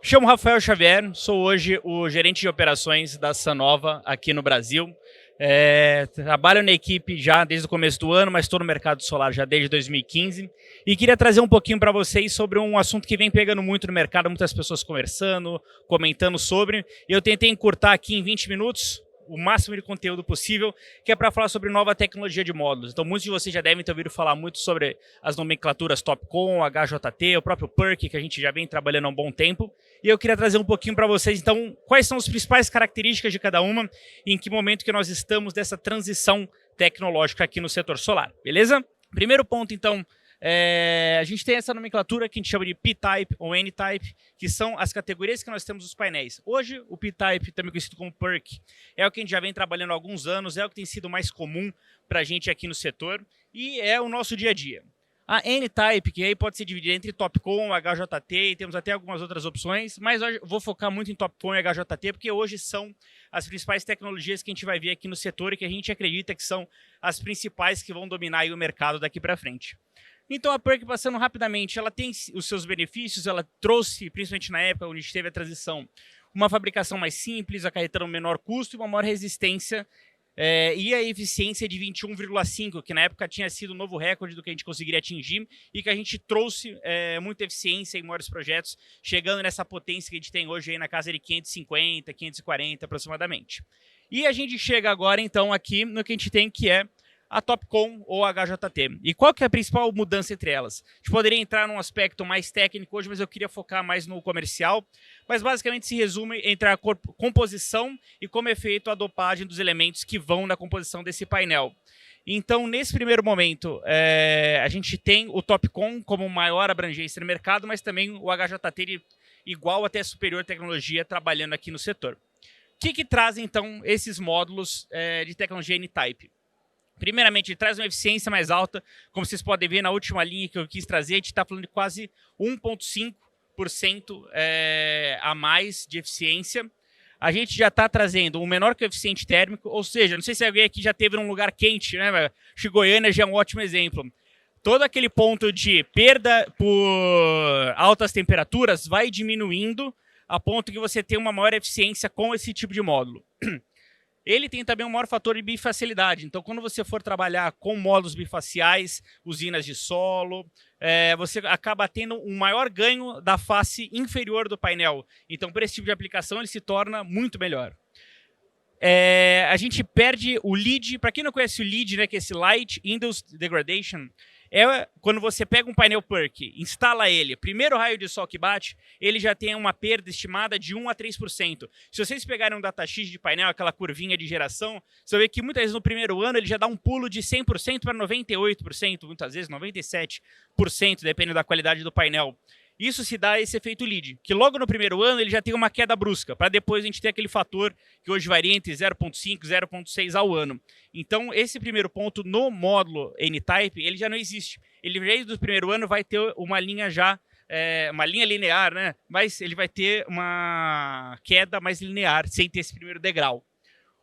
Chamo Rafael Xavier, sou hoje o gerente de operações da Sanova aqui no Brasil. Trabalho na equipe já desde o começo do ano, mas estou no mercado solar já desde 2015 e queria trazer um pouquinho para vocês sobre um assunto que vem pegando muito no mercado, muitas pessoas conversando, comentando sobre, e eu tentei encurtar aqui em 20 minutos o máximo de conteúdo possível, que é para falar sobre nova tecnologia de módulos. Então, muitos de vocês já devem ter ouvido falar muito sobre as nomenclaturas TOPCon, HJT, o próprio PERC, que a gente já vem trabalhando há um bom tempo. E eu queria trazer um pouquinho para vocês, então, quais são as principais características de cada uma e em que momento que nós estamos dessa transição tecnológica aqui no setor solar, beleza? Primeiro ponto, então, a gente tem essa nomenclatura que a gente chama de P-Type ou N-Type, que são as categorias que nós temos nos painéis. Hoje, o P-Type, também conhecido como PERC, é o que a gente já vem trabalhando há alguns anos, é o que tem sido mais comum para a gente aqui no setor e é o nosso dia a dia. A N-Type, que aí pode ser dividida entre TOPCon, HJT, e temos até algumas outras opções, mas hoje eu vou focar muito em TOPCon e HJT, porque hoje são as principais tecnologias que a gente vai ver aqui no setor e que a gente acredita que são as principais que vão dominar aí o mercado daqui para frente. Então a PERC, passando rapidamente, ela tem os seus benefícios, ela trouxe, principalmente na época onde a gente teve a transição, uma fabricação mais simples, acarretando um menor custo e uma maior resistência, e a eficiência de 21,5, que na época tinha sido o novo recorde do que a gente conseguiria atingir e que a gente trouxe muita eficiência em maiores projetos, chegando nessa potência que a gente tem hoje aí na casa de 550, 540 aproximadamente. E a gente chega agora, então, aqui no que a gente tem, que é a TOPCon ou a HJT. E qual que é a principal mudança entre elas? A gente poderia entrar num aspecto mais técnico hoje, mas eu queria focar mais no comercial. Mas basicamente se resume entre a composição e como é feita a dopagem dos elementos que vão na composição desse painel. Então, nesse primeiro momento, a gente tem o TOPCon como maior abrangência no mercado, mas também o HJT de igual até superior tecnologia trabalhando aqui no setor. O que trazem, então, esses módulos de tecnologia N-Type? Primeiramente, ele traz uma eficiência mais alta, como vocês podem ver na última linha que eu quis trazer, a gente está falando de quase 1,5% a mais de eficiência. A gente já está trazendo um menor coeficiente térmico, ou seja, não sei se alguém aqui já teve num lugar quente, né? Acho que Goiânia já é um ótimo exemplo. Todo aquele ponto de perda por altas temperaturas vai diminuindo a ponto que você tem uma maior eficiência com esse tipo de módulo. Ele tem também um maior fator de bifacilidade. Então, quando você for trabalhar com módulos bifaciais, usinas de solo, você acaba tendo um maior ganho da face inferior do painel. Então, para esse tipo de aplicação, ele se torna muito melhor. A gente perde o LID. Para quem não conhece o LID, né, que é esse Light Induced Degradation, quando você pega um painel PERC, instala ele, primeiro raio de sol que bate, ele já tem uma perda estimada de 1 a 3%. Se vocês pegarem um datasheet de painel, aquela curvinha de geração, você vai ver que muitas vezes no primeiro ano ele já dá um pulo de 100% para 98%, muitas vezes 97%, dependendo da qualidade do painel. Isso se dá esse efeito LID, que logo no primeiro ano ele já tem uma queda brusca, para depois a gente ter aquele fator que hoje varia entre 0,5 e 0,6 ao ano. Então, esse primeiro ponto no módulo N-Type, ele já não existe. Ele, desde o primeiro ano, vai ter uma linha já, uma linha linear, né? Mas ele vai ter uma queda mais linear, sem ter esse primeiro degrau.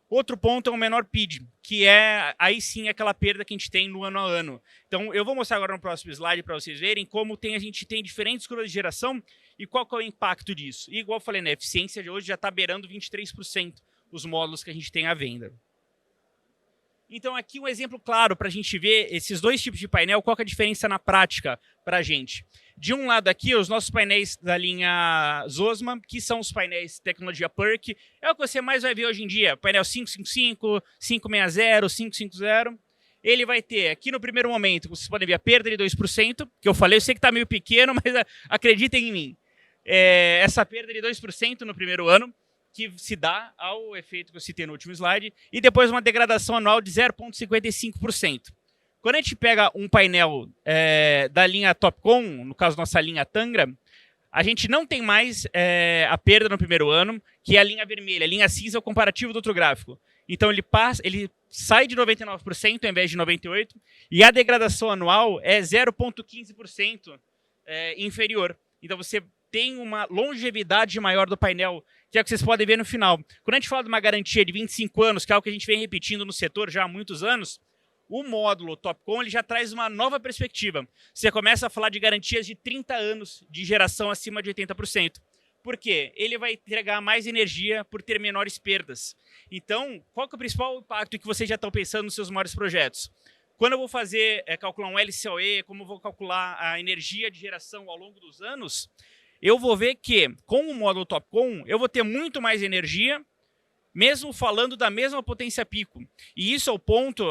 Outro ponto é o menor PID, que é aí sim aquela perda que a gente tem no ano a ano. Então, eu vou mostrar agora no próximo slide para vocês verem como a gente tem diferentes curvas de geração e qual que é o impacto disso. E igual eu falei, né, a eficiência de hoje já está beirando 23% os módulos que a gente tem à venda. Então, aqui um exemplo claro para a gente ver esses dois tipos de painel, qual que é a diferença na prática para a gente. De um lado aqui, os nossos painéis da linha Zosma, que são os painéis tecnologia PERC, é o que você mais vai ver hoje em dia, painel 555, 560, 550. Ele vai ter, aqui no primeiro momento, vocês podem ver a perda de 2%, que eu falei, eu sei que está meio pequeno, mas acreditem em mim. Essa perda de 2% no primeiro ano, que se dá ao efeito que eu citei no último slide, e depois uma degradação anual de 0,55%. Quando a gente pega um painel da linha TOPCon, no caso nossa linha Tangra, a gente não tem mais a perda no primeiro ano, que é a linha vermelha. A linha cinza é o comparativo do outro gráfico. Então ele sai de 99% ao invés de 98%, e a degradação anual é 0,15% inferior. Então você tem uma longevidade maior do painel, que é o que vocês podem ver no final. Quando a gente fala de uma garantia de 25 anos, que é algo que a gente vem repetindo no setor já há muitos anos, o módulo TOPCon ele já traz uma nova perspectiva. Você começa a falar de garantias de 30 anos de geração acima de 80%. Por quê? Ele vai entregar mais energia por ter menores perdas. Então, qual que é o principal impacto que vocês já estão pensando nos seus maiores projetos? Quando eu vou fazer, calcular um LCOE, como eu vou calcular a energia de geração ao longo dos anos, eu vou ver que, com o módulo TOPCon, eu vou ter muito mais energia, mesmo falando da mesma potência pico. E isso é o ponto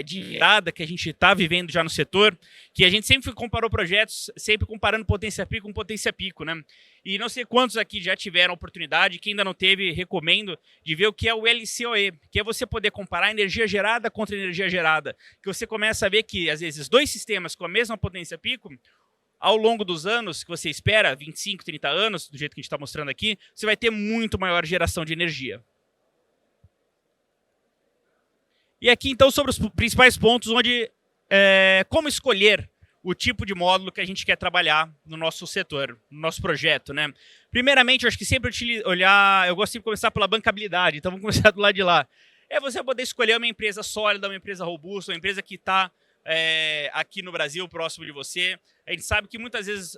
de virada que a gente está vivendo já no setor, que a gente sempre comparou projetos, sempre comparando potência pico com potência pico, né? E não sei quantos aqui já tiveram oportunidade, quem ainda não teve, recomendo, de ver o que é o LCOE, que é você poder comparar energia gerada contra energia gerada, que você começa a ver que, às vezes, dois sistemas com a mesma potência pico, ao longo dos anos, que você espera, 25, 30 anos, do jeito que a gente está mostrando aqui, você vai ter muito maior geração de energia. E aqui, então, sobre os principais pontos onde como escolher o tipo de módulo que a gente quer trabalhar no nosso setor, no nosso projeto, né? Primeiramente, eu acho que sempre eu gosto de começar pela bancabilidade, então vamos começar do lado de lá. É você poder escolher uma empresa sólida, uma empresa robusta, uma empresa que está aqui no Brasil, próximo de você. A gente sabe que muitas vezes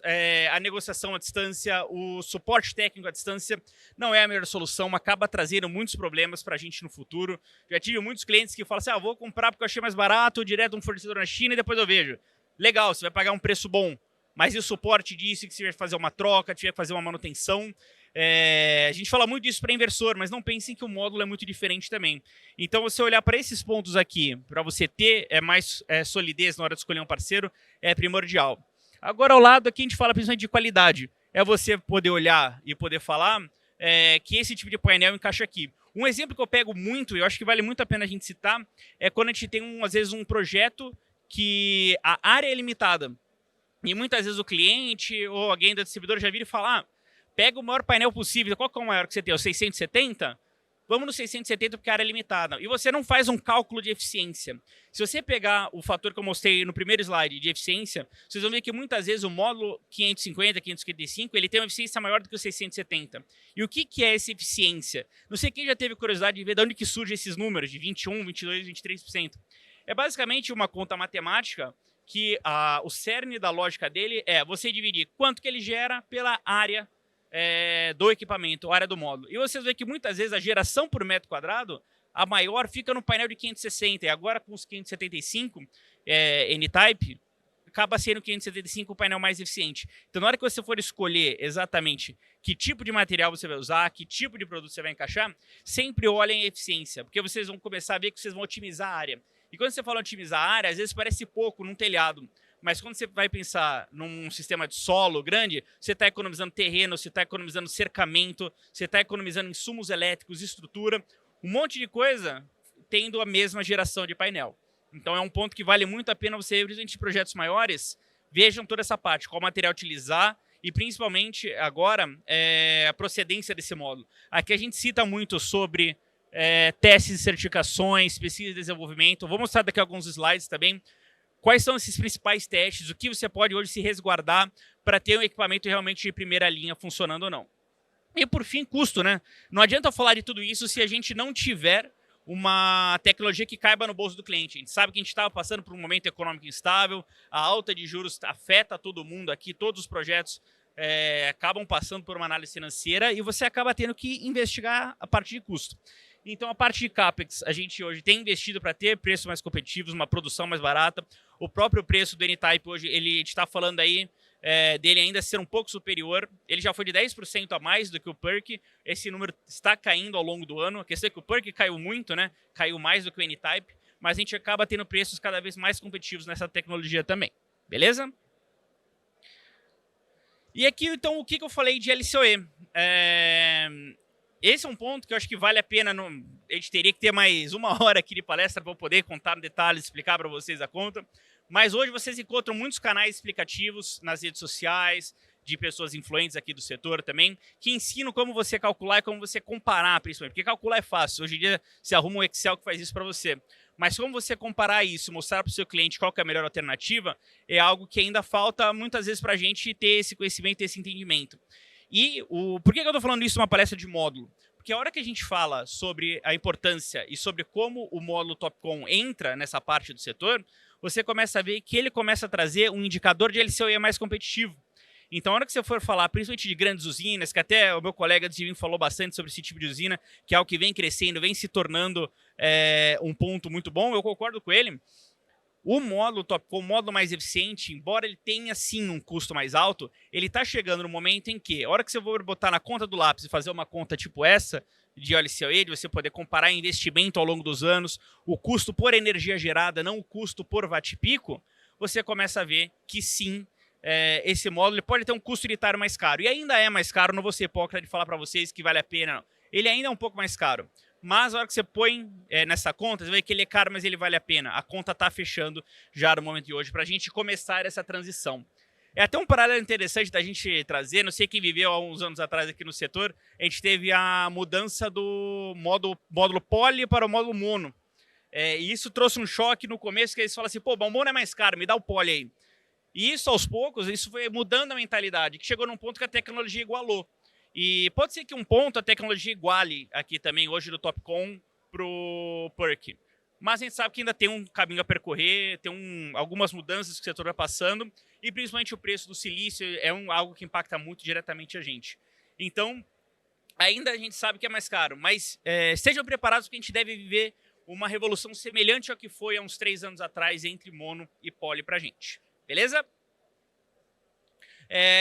a negociação à distância, o suporte técnico à distância não é a melhor solução, acaba trazendo muitos problemas para a gente no futuro. Já tive muitos clientes que falam assim, vou comprar porque eu achei mais barato, direto de um fornecedor na China e depois eu vejo. Legal, você vai pagar um preço bom, mas e o suporte disso, que você vai fazer uma troca, tiver que fazer uma manutenção. A gente fala muito disso para inversor, mas não pensem que o módulo é muito diferente também. Então, você olhar para esses pontos aqui, para você ter mais solidez na hora de escolher um parceiro, é primordial. Agora, ao lado aqui, a gente fala principalmente de qualidade. É você poder olhar e poder falar que esse tipo de painel encaixa aqui. Um exemplo que eu pego muito, e eu acho que vale muito a pena a gente citar, é quando a gente tem, às vezes, um projeto que a área é limitada. E muitas vezes o cliente ou alguém da distribuidora já vira e fala, pega o maior painel possível. Qual que é o maior que você tem? O 670? Vamos no 670 porque a área é limitada. E você não faz um cálculo de eficiência. Se você pegar o fator que eu mostrei no primeiro slide de eficiência, vocês vão ver que muitas vezes o módulo 550, 555, ele tem uma eficiência maior do que o 670. E o que é essa eficiência? Não sei quem já teve curiosidade de ver de onde que surgem esses números de 21, 22, 23%. É basicamente uma conta matemática que o cerne da lógica dele é você dividir quanto que ele gera pela área do equipamento, a área do módulo. E vocês veem que muitas vezes a geração por metro quadrado, a maior fica no painel de 560, e agora com os 575 N-Type, acaba sendo o 575 o painel mais eficiente. Então, na hora que você for escolher exatamente que tipo de material você vai usar, que tipo de produto você vai encaixar, sempre olhem a eficiência, porque vocês vão começar a ver que vocês vão otimizar a área. E quando você fala otimizar a área, às vezes parece pouco num telhado, mas quando você vai pensar num sistema de solo grande, você está economizando terreno, você está economizando cercamento, você está economizando insumos elétricos, estrutura, um monte de coisa tendo a mesma geração de painel. Então é um ponto que vale muito a pena você, principalmente em projetos maiores, vejam toda essa parte, qual material utilizar e principalmente agora a procedência desse módulo. Aqui a gente cita muito sobre testes e certificações, pesquisa e desenvolvimento. Vou mostrar daqui alguns slides também. Quais são esses principais testes? O que você pode hoje se resguardar para ter um equipamento realmente de primeira linha funcionando ou não? E por fim, custo, né? Não adianta falar de tudo isso se a gente não tiver uma tecnologia que caiba no bolso do cliente. A gente sabe que a gente estava passando por um momento econômico instável, a alta de juros afeta todo mundo aqui, todos os projetos acabam passando por uma análise financeira e você acaba tendo que investigar a parte de custo. Então, a parte de CAPEX, a gente hoje tem investido para ter preços mais competitivos, uma produção mais barata. O próprio preço do N-Type hoje, a gente está falando aí dele ainda ser um pouco superior. Ele já foi de 10% a mais do que o PERC. Esse número está caindo ao longo do ano. A questão é que o PERC caiu muito, né? Caiu mais do que o N-Type. Mas a gente acaba tendo preços cada vez mais competitivos nessa tecnologia também. Beleza? E aqui, então, o que eu falei de LCOE? Esse é um ponto que eu acho que vale a pena. A gente teria que ter mais uma hora aqui de palestra para eu poder contar detalhes, explicar para vocês a conta. Mas hoje vocês encontram muitos canais explicativos nas redes sociais, de pessoas influentes aqui do setor também, que ensinam como você calcular e como você comparar, principalmente. Porque calcular é fácil. Hoje em dia você arruma um Excel que faz isso para você. Mas como você comparar isso, mostrar para o seu cliente qual que é a melhor alternativa, é algo que ainda falta muitas vezes para a gente ter esse conhecimento, esse entendimento. E por que eu estou falando isso numa palestra de módulo? Porque a hora que a gente fala sobre a importância e sobre como o módulo TOPCon entra nessa parte do setor, você começa a ver que ele começa a trazer um indicador de LCOE mais competitivo. Então, a hora que você for falar, principalmente de grandes usinas, que até o meu colega Divin falou bastante sobre esse tipo de usina, que é algo que vem crescendo, vem se tornando um ponto muito bom, eu concordo com ele. O módulo Topcon, o módulo mais eficiente, embora ele tenha sim um custo mais alto, ele está chegando no momento em que, a hora que você for botar na conta do lápis e fazer uma conta tipo essa, de LCOE, de você poder comparar investimento ao longo dos anos, o custo por energia gerada, não o custo por watt-pico, você começa a ver que sim, esse módulo ele pode ter um custo unitário mais caro. E ainda é mais caro, não vou ser hipócrita de falar para vocês que vale a pena, não. Ele ainda é um pouco mais caro. Mas a hora que você põe nessa conta, você vê que ele é caro, mas ele vale a pena. A conta está fechando já no momento de hoje para a gente começar essa transição. É até um paralelo interessante da gente trazer, não sei quem viveu há uns anos atrás aqui no setor, a gente teve a mudança do módulo poly para o módulo mono. E isso trouxe um choque no começo, que eles falam assim, pô, o mono é mais caro, me dá o poly aí. E isso, aos poucos, isso foi mudando a mentalidade, que chegou num ponto que a tecnologia igualou. E pode ser que um ponto a tecnologia iguale aqui também, hoje do Topcon pro PERC. Mas a gente sabe que ainda tem um caminho a percorrer, tem algumas mudanças que o setor vai passando, e principalmente o preço do silício é algo que impacta muito diretamente a gente. Então, ainda a gente sabe que é mais caro, mas estejam preparados porque a gente deve viver uma revolução semelhante ao que foi há uns 3 anos atrás entre mono e poly pra gente. Beleza?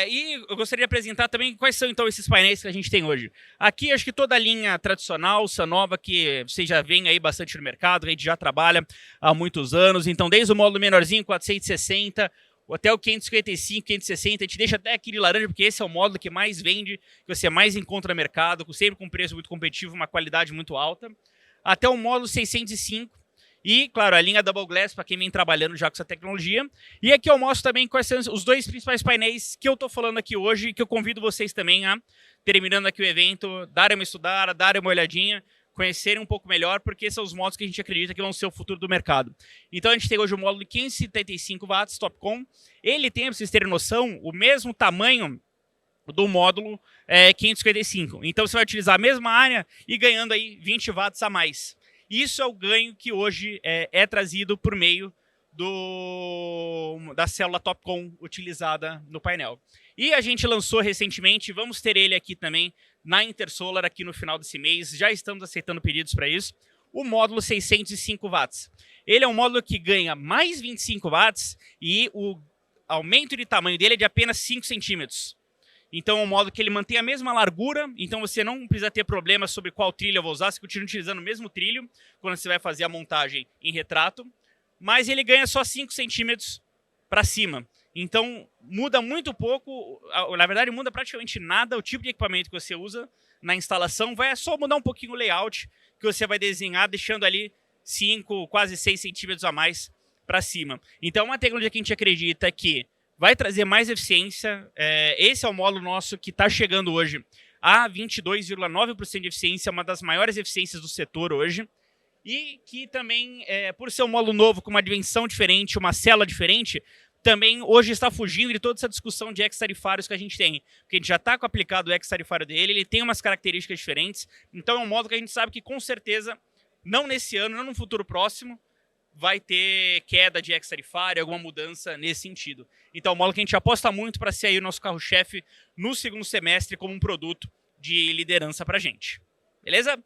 E eu gostaria de apresentar também quais são então esses painéis que a gente tem hoje. Aqui acho que toda a linha tradicional, Sanova, que vocês já veem aí bastante no mercado, a gente já trabalha há muitos anos. Então desde o módulo menorzinho, 460, até o 555, 560, a gente deixa até aquele laranja, porque esse é o módulo que mais vende, que você mais encontra no mercado, sempre com preço muito competitivo, uma qualidade muito alta. Até o módulo 605. E, claro, a linha Double Glass, para quem vem trabalhando já com essa tecnologia. E aqui eu mostro também quais são os 2 principais painéis que eu estou falando aqui hoje e que eu convido vocês também a, terminando aqui o evento, darem uma estudada, darem uma olhadinha, conhecerem um pouco melhor, porque são os módulos que a gente acredita que vão ser o futuro do mercado. Então a gente tem hoje o módulo de 575 watts, Topcon. Ele tem, para vocês terem noção, o mesmo tamanho do módulo 555. Então você vai utilizar a mesma área e ganhando aí 20 watts a mais. Isso é o ganho que hoje é trazido por meio da célula Topcon utilizada no painel. E a gente lançou recentemente, vamos ter ele aqui também na Intersolar aqui no final desse mês, já estamos aceitando pedidos para isso, o módulo 605 watts. Ele é um módulo que ganha mais 25 watts e o aumento de tamanho dele é de apenas 5 centímetros. Então é um módulo que ele mantém a mesma largura, então você não precisa ter problema sobre qual trilho eu vou usar, você continua utilizando o mesmo trilho quando você vai fazer a montagem em retrato, mas ele ganha só 5 centímetros para cima. Então muda muito pouco, na verdade muda praticamente nada o tipo de equipamento que você usa na instalação, vai só mudar um pouquinho o layout que você vai desenhar, deixando ali 5, quase 6 centímetros a mais para cima. Então uma tecnologia que a gente acredita que vai trazer mais eficiência. Esse é o módulo nosso que está chegando hoje a 22,9% de eficiência, uma das maiores eficiências do setor hoje. E que também, por ser um módulo novo, com uma dimensão diferente, uma célula diferente, também hoje está fugindo de toda essa discussão de ex-tarifários que a gente tem. Porque a gente já está com o aplicado ex-tarifário dele, ele tem umas características diferentes. Então é um módulo que a gente sabe que, com certeza, não nesse ano, não no futuro próximo, vai ter queda de ex-tarifário, alguma mudança nesse sentido. Então, é um módulo que a gente aposta muito para ser aí o nosso carro-chefe no segundo semestre como um produto de liderança para a gente. Beleza?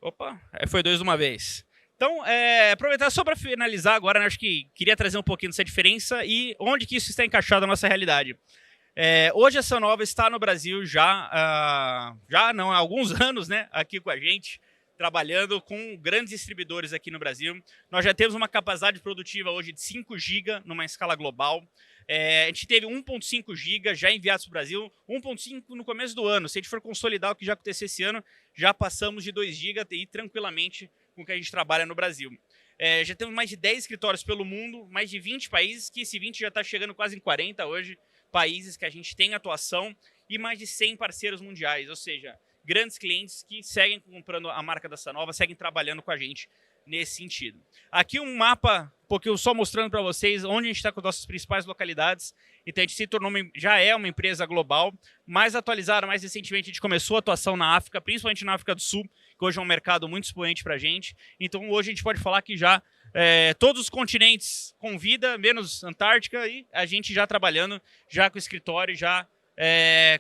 Opa, foi 2 de uma vez. Então, aproveitar só para finalizar agora, né, acho que queria trazer um pouquinho dessa diferença e onde que isso está encaixado na nossa realidade. Hoje a Sanova está no Brasil já não há alguns anos, né, aqui com a gente, trabalhando com grandes distribuidores aqui no Brasil. Nós já temos uma capacidade produtiva hoje de 5 GB numa escala global. A gente teve 1.5 GB já enviados para o Brasil, 1.5 no começo do ano. Se a gente for consolidar o que já aconteceu esse ano, já passamos de 2 GB e tranquilamente com o que a gente trabalha no Brasil. Já temos mais de 10 escritórios pelo mundo, mais de 20 países, que esse 20 já está chegando quase em 40 hoje, países que a gente tem atuação e mais de 100 parceiros mundiais, ou seja, grandes clientes que seguem comprando a marca da Sanova, seguem trabalhando com a gente nesse sentido. Aqui um mapa, porque eu só mostrando para vocês onde a gente está com as nossas principais localidades. Então a gente se tornou já é uma empresa global, mais atualizada, mais recentemente a gente começou a atuação na África, principalmente na África do Sul, que hoje é um mercado muito expoente para a gente. Então hoje a gente pode falar que já todos os continentes com vida, menos Antártica, e a gente já trabalhando, já com o escritório, já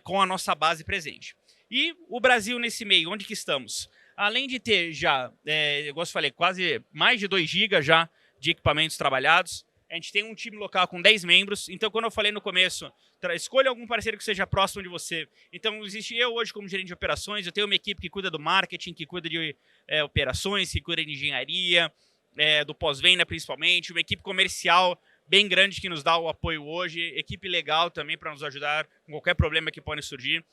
com a nossa base presente. E o Brasil nesse meio, onde que estamos? Além de ter já, igual eu falei, quase mais de 2 GB já de equipamentos trabalhados, a gente tem um time local com 10 membros, então quando eu falei no começo, escolha algum parceiro que seja próximo de você. Então existe eu hoje como gerente de operações, eu tenho uma equipe que cuida do marketing, que cuida de operações, que cuida de engenharia, do pós-venda principalmente, uma equipe comercial bem grande que nos dá o apoio hoje, equipe legal também para nos ajudar com qualquer problema que pode surgir.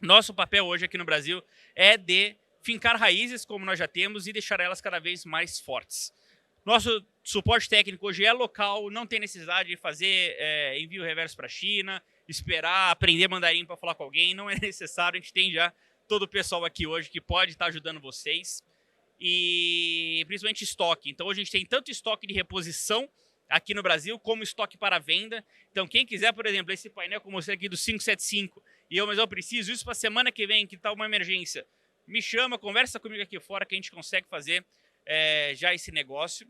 Nosso papel hoje aqui no Brasil é de fincar raízes, como nós já temos, e deixar elas cada vez mais fortes. Nosso suporte técnico hoje é local, não tem necessidade de fazer envio reverso para a China, esperar aprender mandarim para falar com alguém, não é necessário, a gente tem já todo o pessoal aqui hoje que pode estar ajudando vocês, e principalmente estoque. Então hoje a gente tem tanto estoque de reposição aqui no Brasil, como estoque para venda. Então quem quiser, por exemplo, esse painel como você aqui do 575, mas eu preciso isso para a semana que vem, que está uma emergência, me chama, conversa comigo aqui fora que a gente consegue fazer já esse negócio.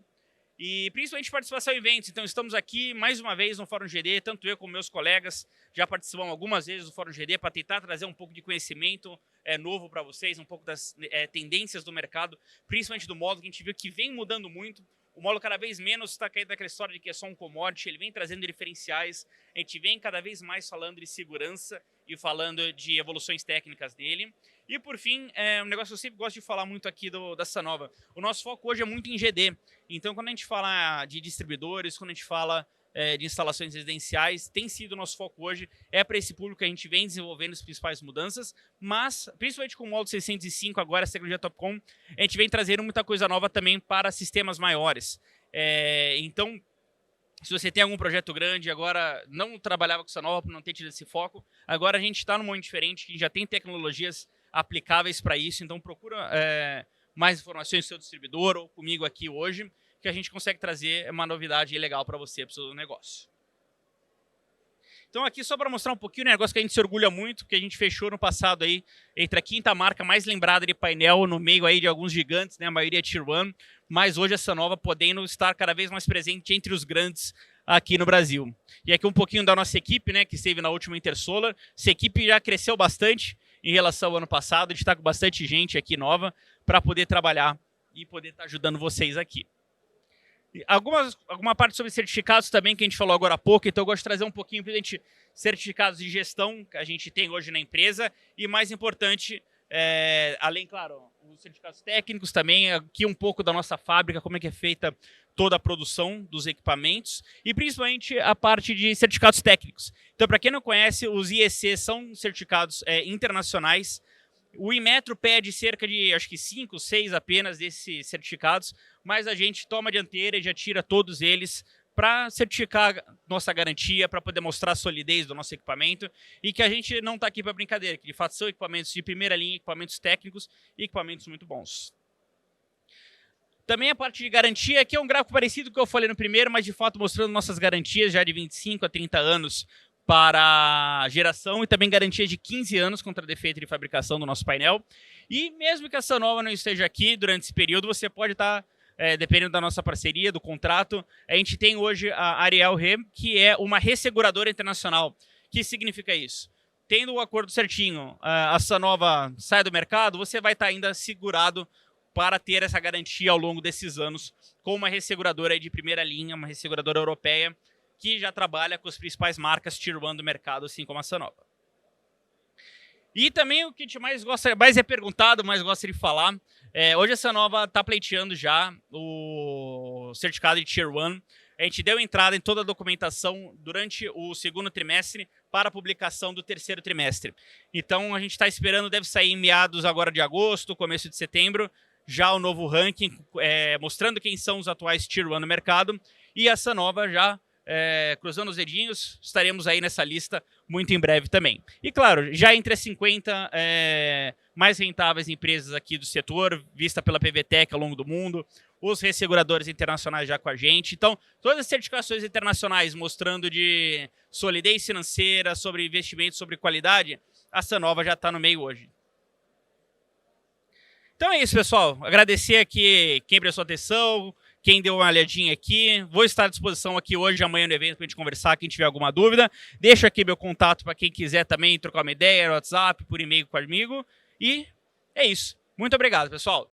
E principalmente participação em eventos. Então estamos aqui mais uma vez no Fórum GD, tanto eu como meus colegas já participamos algumas vezes do Fórum GD para tentar trazer um pouco de conhecimento novo para vocês, um pouco das tendências do mercado, principalmente do módulo que a gente viu que vem mudando muito. O módulo cada vez menos está caindo naquela história de que é só um commodity, ele vem trazendo diferenciais, a gente vem cada vez mais falando de segurança e falando de evoluções técnicas dele. E por fim, um negócio que eu sempre gosto de falar muito aqui da Sanova, o nosso foco hoje é muito em GD. Então quando a gente fala de distribuidores, quando a gente fala de instalações residenciais, tem sido o nosso foco hoje, para esse público que a gente vem desenvolvendo as principais mudanças, mas principalmente com o módulo 605, agora a tecnologia Topcon, a gente vem trazendo muita coisa nova também para sistemas maiores. Então, se você tem algum projeto grande, agora não trabalhava com Sanova por não ter tido esse foco, agora a gente está num momento diferente, que já tem tecnologias aplicáveis para isso, então procura mais informações do seu distribuidor ou comigo aqui hoje, que a gente consegue trazer uma novidade legal para você, para o seu negócio. Então aqui só para mostrar um pouquinho, um negócio que a gente se orgulha muito, que a gente fechou no passado aí, entre a 5ª marca mais lembrada de painel, no meio aí de alguns gigantes, né, a maioria é Tier 1, mas hoje a Sanova podendo estar cada vez mais presente entre os grandes aqui no Brasil. E aqui um pouquinho da nossa equipe, né, que esteve na última Intersolar. Essa equipe já cresceu bastante em relação ao ano passado, a gente está com bastante gente aqui nova para poder trabalhar e poder estar ajudando vocês aqui. Alguma parte sobre certificados também, que a gente falou agora há pouco, então eu gosto de trazer um pouquinho para a gente certificados de gestão que a gente tem hoje na empresa e, mais importante, além, claro, os certificados técnicos também, aqui um pouco da nossa fábrica, como é que é feita toda a produção dos equipamentos e, principalmente, a parte de certificados técnicos. Então, para quem não conhece, os IEC são certificados internacionais. O Inmetro pede cerca de, acho que 5, 6 apenas desses certificados, mas a gente toma a dianteira e já tira todos eles para certificar nossa garantia, para poder mostrar a solidez do nosso equipamento e que a gente não está aqui para brincadeira, que de fato são equipamentos de primeira linha, equipamentos técnicos e equipamentos muito bons. Também a parte de garantia, aqui é um gráfico parecido com o que eu falei no primeiro, mas de fato mostrando nossas garantias já de 25 a 30 anos para geração e também garantia de 15 anos contra defeito de fabricação do nosso painel. E mesmo que a Sanova não esteja aqui durante esse período, você pode estar, dependendo da nossa parceria, do contrato, a gente tem hoje a Ariel Re, que é uma resseguradora internacional. O que significa isso? Tendo o acordo certinho, a Sanova sai do mercado, você vai estar ainda segurado para ter essa garantia ao longo desses anos com uma resseguradora de primeira linha, uma resseguradora europeia, que já trabalha com as principais marcas Tier 1 do mercado, assim como a Sanova. E também o que a gente mais é perguntado, mais gosta de falar, hoje a Sanova está pleiteando já o certificado de Tier 1. A gente deu entrada em toda a documentação durante o 2º trimestre para a publicação do 3º trimestre. Então a gente está esperando, deve sair em meados agora de agosto, começo de setembro, já o novo ranking, mostrando quem são os atuais Tier 1 no mercado. E a Sanova já cruzando os dedinhos, estaremos aí nessa lista muito em breve também. E claro, já entre as 50 mais rentáveis empresas aqui do setor, vista pela PVTEC ao longo do mundo, os resseguradores internacionais já com a gente. Então, todas as certificações internacionais mostrando de solidez financeira, sobre investimento, sobre qualidade, a Sanova já está no meio hoje. Então é isso, pessoal. Agradecer aqui quem prestou atenção, quem deu uma olhadinha aqui. Vou estar à disposição aqui hoje, amanhã no evento, para a gente conversar, quem tiver alguma dúvida. Deixo aqui meu contato para quem quiser também trocar uma ideia, no WhatsApp, por e-mail comigo. E é isso. Muito obrigado, pessoal.